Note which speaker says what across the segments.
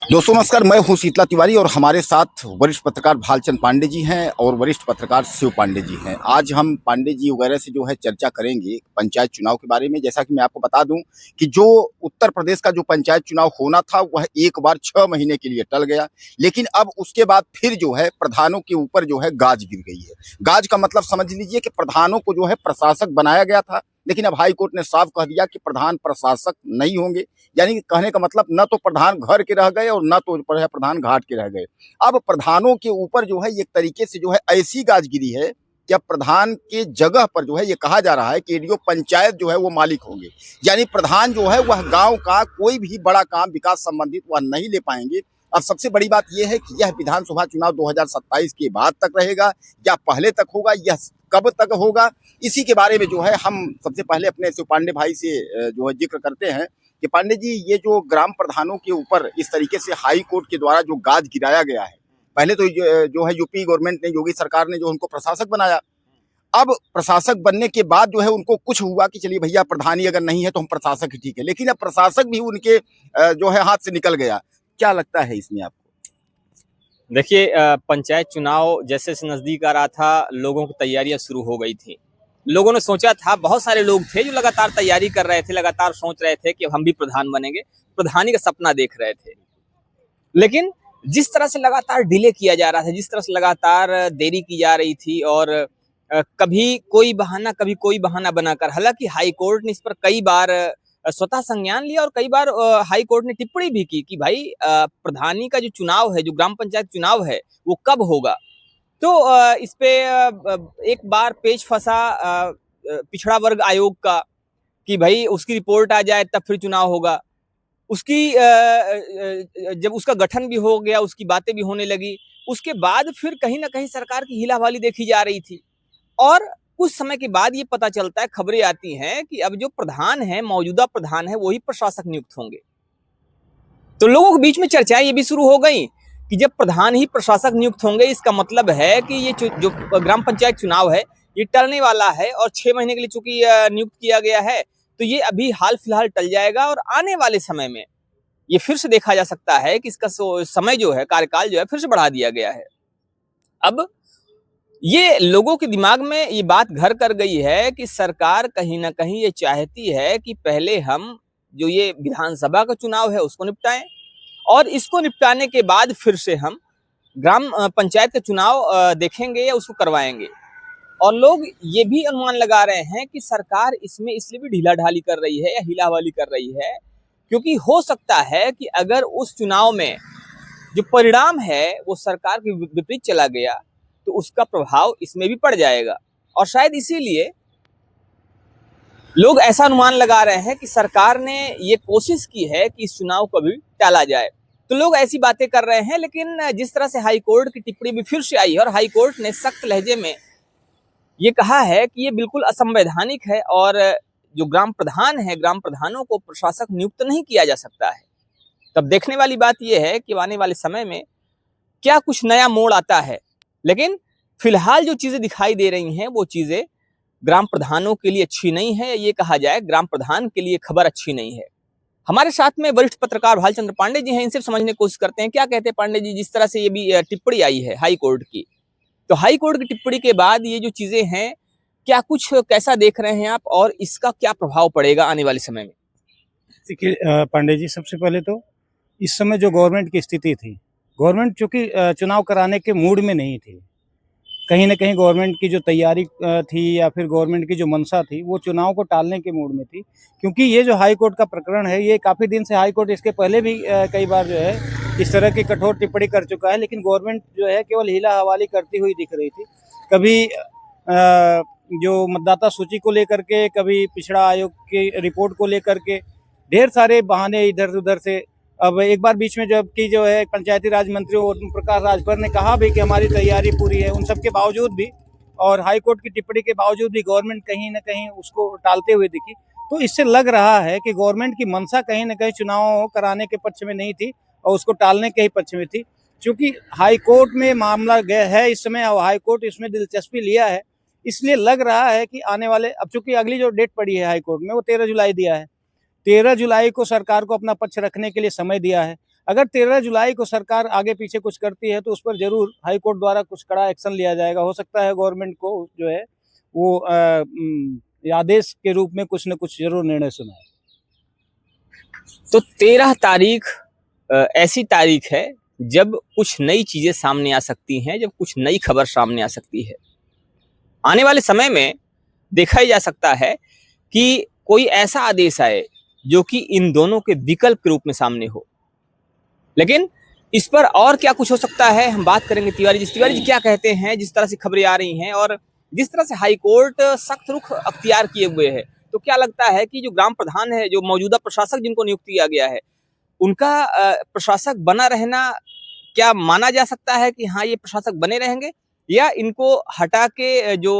Speaker 1: दोस्तों नमस्कार, मैं हूं शीतला तिवारी और हमारे साथ वरिष्ठ पत्रकार भालचंद्र पांडे जी हैं और वरिष्ठ पत्रकार शिव पांडे जी हैं। आज हम पांडे जी वगैरह से जो है चर्चा करेंगे पंचायत चुनाव के बारे में। जैसा कि मैं आपको बता दूं कि जो उत्तर प्रदेश का जो पंचायत चुनाव होना था वह एक बार 6 महीने के लिए टल गया, लेकिन अब उसके बाद फिर जो है प्रधानों के ऊपर जो है गाज गिर गई है। गाज का मतलब समझ लीजिए कि प्रधानों को जो है प्रशासक बनाया गया था, लेकिन अब हाई कोर्ट ने साफ कह दिया कि प्रधान प्रशासक नहीं होंगे। यानी कि कहने का मतलब न तो प्रधान घर के रह गए और न तो प्रधान घाट के रह गए। अब प्रधानों के ऊपर जो है एक तरीके से जो है ऐसी गाजगिरी है कि अब प्रधान के जगह पर जो है ये कहा जा रहा है कि एडीओ पंचायत जो है वो मालिक होंगे। यानी प्रधान जो है वह गांव का कोई भी बड़ा काम विकास संबंधित वह नहीं ले पाएंगे। अब सबसे बड़ी बात यह है कि यह विधानसभा चुनाव 2027 के बाद तक रहेगा या पहले तक होगा, यह कब तक होगा, इसी के बारे में जो है हम सबसे पहले अपने शिव पांडे भाई से जो है जिक्र करते हैं कि पांडे जी, ये जो ग्राम प्रधानों के ऊपर इस तरीके से हाई कोर्ट के द्वारा जो गाज गिराया गया है, पहले तो जो है यूपी गवर्नमेंट ने, योगी सरकार ने जो उनको प्रशासक बनाया। अब प्रशासक बनने के बाद जो है उनको कुछ हुआ कि चलिए भैया प्रधानी अगर नहीं है तो हम प्रशासक ही ठीक है, लेकिन अब प्रशासक भी उनके जो है हाथ से निकल गया। क्या लगता है इसमें आपको?
Speaker 2: देखिए, पंचायत चुनाव जैसे से नजदीक आ रहा था, लोगों की तैयारियां शुरू हो गई थी। लोगों ने सोचा था, बहुत सारे लोग थे जो लगातार तैयारी कर रहे थे, लगातार सोच रहे थे कि हम भी प्रधान बनेंगे, प्रधानी का सपना देख रहे थे। लेकिन जिस तरह से लगातार डिले किया जा रहा था, जिस तरह से लगातार देरी की जा रही थी और कभी कोई कोई बहाना बनाकर, हालांकि हाई कोर्ट ने इस पर कई बार स्वतः संज्ञान लिया और कई बार हाई कोर्ट ने टिप्पणी भी की कि भाई, प्रधानी का जो चुनाव है, जो ग्राम पंचायत चुनाव है, वो कब होगा। तो इस पे एक बार पेच फंसा पिछड़ा वर्ग आयोग का कि भाई उसकी रिपोर्ट आ जाए तब फिर चुनाव होगा। उसकी जब उसका गठन भी हो गया, उसकी बातें भी होने लगी, उसके बाद फिर कहीं ना कहीं सरकार की हिलावाली देखी जा रही थी। और कुछ समय के बाद ये पता चलता है, खबरें आती हैं कि अब जो प्रधान है, मौजूदा प्रधान है, वही प्रशासक नियुक्त होंगे। तो लोगों के बीच में चर्चाएं ये भी शुरू हो गई कि जब प्रधान ही प्रशासक नियुक्त होंगे, इसका मतलब है कि ये जो ग्राम पंचायत चुनाव है, ये टलने वाला है और 6 महीने के लिए चूंकि नियुक्त किया गया है, तो ये अभी हाल फिलहाल टल जाएगा और आने वाले समय में ये फिर से देखा जा सकता है कि इसका समय जो है, कार्यकाल जो है, फिर से बढ़ा दिया गया है। अब ये लोगों के दिमाग में ये बात घर कर गई है कि सरकार कहीं ना कहीं ये चाहती है कि पहले हम जो ये विधानसभा का चुनाव है उसको निपटाएं और इसको निपटाने के बाद फिर से हम ग्राम पंचायत का चुनाव देखेंगे या उसको करवाएंगे। और लोग ये भी अनुमान लगा रहे हैं कि सरकार इसमें इसलिए भी ढीला ढाली कर रही है या हिलावाली कर रही है क्योंकि हो सकता है कि अगर उस चुनाव में जो परिणाम है वो सरकार के विपरीत चला गया तो उसका प्रभाव इसमें भी पड़ जाएगा। और शायद इसीलिए लोग ऐसा अनुमान लगा रहे हैं कि सरकार ने ये कोशिश की है कि इस चुनाव को भी टाला जाए। तो लोग ऐसी बातें कर रहे हैं, लेकिन जिस तरह से हाई कोर्ट की टिप्पणी भी फिर से आई है और हाई कोर्ट ने सख्त लहजे में ये कहा है कि ये बिल्कुल असंवैधानिक है और जो ग्राम प्रधान है, ग्राम प्रधानों को प्रशासक नियुक्त नहीं किया जा सकता है। तब देखने वाली बात यह है कि आने वाले समय में क्या कुछ नया मोड़ आता है। लेकिन फिलहाल जो चीजें दिखाई दे रही हैं वो चीजें ग्राम प्रधानों के लिए अच्छी नहीं है, ये कहा जाए ग्राम प्रधान के लिए खबर अच्छी नहीं है। हमारे साथ में वरिष्ठ पत्रकार भालचंद्र पांडे जी हैं, इनसे समझने की कोशिश करते हैं। क्या कहते हैं पांडे जी, जिस तरह से ये भी टिप्पणी आई है हाई कोर्ट की, तो हाई कोर्ट की टिप्पणी के बाद ये जो चीजें हैं, क्या कुछ कैसा देख रहे हैं आप और इसका क्या प्रभाव पड़ेगा आने वाले समय में?
Speaker 3: देखिए पांडे जी, सबसे पहले तो इस समय जो गवर्नमेंट की स्थिति थी, गवर्नमेंट चूंकि चुनाव कराने के मूड में नहीं थी। कहीं ना कहीं गवर्नमेंट की जो तैयारी थी या फिर गवर्नमेंट की जो मंशा थी वो चुनाव को टालने के मूड में थी। क्योंकि ये जो हाई कोर्ट का प्रकरण है, ये काफ़ी दिन से हाई कोर्ट इसके पहले भी कई बार जो है इस तरह की कठोर टिप्पणी कर चुका है, लेकिन गवर्नमेंट जो है केवल हीला हवाली करती हुई दिख रही थी। कभी जो मतदाता सूची को लेकर के, कभी पिछड़ा आयोग की रिपोर्ट को लेकर के, ढेर सारे बहाने इधर उधर से। अब एक बार बीच में जबकि जो है पंचायती राज मंत्री ओम प्रकाश राजभर ने कहा भी कि हमारी तैयारी पूरी है, उन सब के बावजूद भी और हाई कोर्ट की टिप्पणी के बावजूद भी गवर्नमेंट कहीं ना कहीं उसको टालते हुए दिखी। तो इससे लग रहा है कि गवर्नमेंट की मंशा कहीं ना कहीं चुनाव कराने के पक्ष में नहीं थी और उसको टालने के ही पक्ष में थी। चूंकि हाई कोर्ट में मामला गया है इस समय और हाई कोर्ट इसमें दिलचस्पी लिया है, इसलिए लग रहा है कि आने वाले, अब चूंकि अगली जो डेट पड़ी है हाई कोर्ट में वो 13 जुलाई दिया है, 13 जुलाई को सरकार को अपना पक्ष रखने के लिए समय दिया है। अगर 13 जुलाई को सरकार आगे पीछे कुछ करती है तो उस पर जरूर हाई कोर्ट द्वारा कुछ कड़ा एक्शन लिया जाएगा। हो सकता है गवर्नमेंट को जो है वो आदेश के रूप में कुछ न कुछ जरूर निर्णय सुनाए।
Speaker 2: तो 13 तारीख ऐसी तारीख है जब कुछ नई चीजें सामने आ सकती हैं, जब कुछ नई खबर सामने आ सकती है। आने वाले समय में देखा ही जा सकता है कि कोई ऐसा आदेश आए जो कि इन दोनों के विकल्प के रूप में सामने हो। लेकिन इस पर और क्या कुछ हो सकता है, हम बात करेंगे तिवारी जी क्या कहते हैं, जिस तरह से खबरें आ रही हैं और जिस तरह से हाई कोर्ट सख्त रुख अख्तियार किए हुए है, तो क्या लगता है कि जो ग्राम प्रधान है, जो मौजूदा प्रशासक जिनको नियुक्त किया गया है, उनका प्रशासक बना रहना क्या माना जा सकता है कि हाँ ये प्रशासक बने रहेंगे, या इनको हटा के जो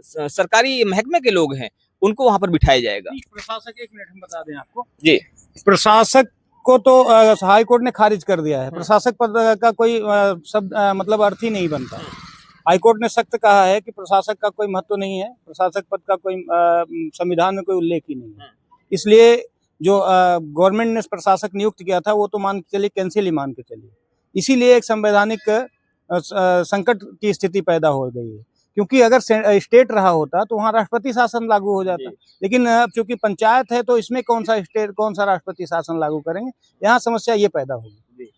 Speaker 2: सरकारी महकमे के लोग हैं उनको वहां पर बिठाया जाएगा?
Speaker 3: प्रशासक, एक मिनट हम बता दें आपको
Speaker 2: जी,
Speaker 3: प्रशासक को तो हाई कोर्ट ने खारिज कर दिया है। प्रशासक पद का कोई शब्द मतलब अर्थ ही नहीं बनता। हाई कोर्ट ने सख्त कहा है कि प्रशासक का कोई महत्व नहीं है, प्रशासक पद का कोई संविधान में कोई उल्लेख ही नहीं है। इसलिए जो गवर्नमेंट ने प्रशासक नियुक्त किया था वो तो मान के चलिए कैंसिल ही मान के चलिए। इसीलिए एक संवैधानिक संकट की स्थिति पैदा हो गई है, क्योंकि अगर स्टेट रहा होता तो वहाँ राष्ट्रपति शासन लागू हो जाता। लेकिन अब चूंकि पंचायत है तो इसमें कौन सा स्टेट, कौन सा राष्ट्रपति शासन लागू करेंगे, यहाँ समस्या ये पैदा होगी।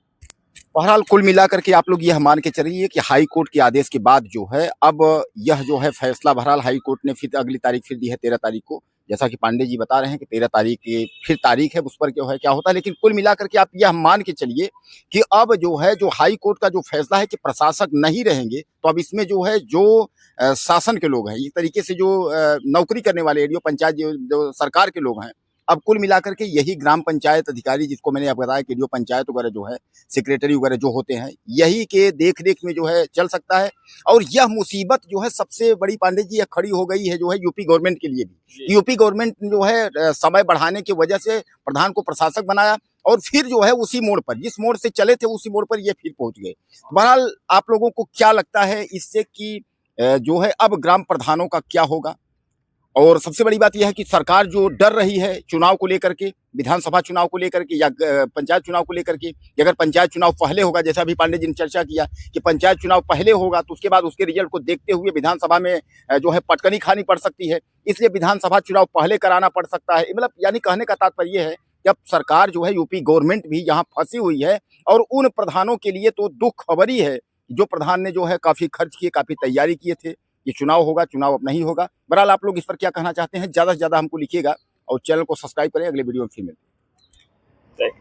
Speaker 1: बहरहाल कुल मिलाकर के आप लोग यह मान के चलिए कि हाई कोर्ट के आदेश के बाद जो है अब यह जो है फैसला बहरहाल हाई कोर्ट ने फिर अगली तारीख फिर दी है 13 तारीख को। जैसा कि पांडे जी बता रहे हैं कि 13 तारीख की फिर तारीख है, उस पर जो है क्या होता है। लेकिन कुल मिलाकर के आप यह मान के चलिए कि अब जो है जो हाई कोर्ट का जो फैसला है कि प्रशासक नहीं रहेंगे, तो अब इसमें जो है जो शासन के लोग हैं, इस तरीके से जो नौकरी करने वाले एडीओ पंचायत जो सरकार के लोग हैं, अब कुल मिलाकर के यही ग्राम पंचायत अधिकारी, जिसको मैंने अब बताया कि एडीओ पंचायत वगैरह जो है, सेक्रेटरी वगैरह जो होते हैं, यही के देख रेख में जो है चल सकता है। और यह मुसीबत जो है सबसे बड़ी पांडे जी यह खड़ी हो गई है जो है यूपी गवर्नमेंट के लिए भी। यूपी गवर्नमेंट जो है समय बढ़ाने की वजह से प्रधान को प्रशासक बनाया और फिर जो है उसी मोड़ पर, जिस मोड़ से चले थे उसी मोड़ पर ये फिर पहुंच गए। बहरहाल आप लोगों को क्या लगता है इससे कि जो है अब ग्राम प्रधानों का क्या होगा? और सबसे बड़ी बात यह है कि सरकार जो डर रही है चुनाव को लेकर के, विधानसभा चुनाव को लेकर के या पंचायत चुनाव को लेकर के, कि अगर पंचायत चुनाव पहले होगा, जैसा अभी पांडे जी ने चर्चा किया कि पंचायत चुनाव पहले होगा तो उसके बाद उसके रिजल्ट को देखते हुए विधानसभा में जो है पटकनी खानी पड़ सकती है, इसलिए विधानसभा चुनाव पहले कराना पड़ सकता है। मतलब यानी कहने का तात्पर्य यह है कि अब सरकार जो है यूपी गवर्नमेंट भी यहाँ फंसी हुई है और उन प्रधानों के लिए तो दुख खबरी है, जो प्रधान ने जो है काफी खर्च किए, काफी तैयारी किए थे। ये चुनाव होगा, चुनाव अब नहीं होगा। बहरहाल आप लोग इस पर क्या कहना चाहते हैं, ज्यादा से ज्यादा हमको लिखिएगा और चैनल को सब्सक्राइब करें। अगले वीडियो में फिर मिलते हैं।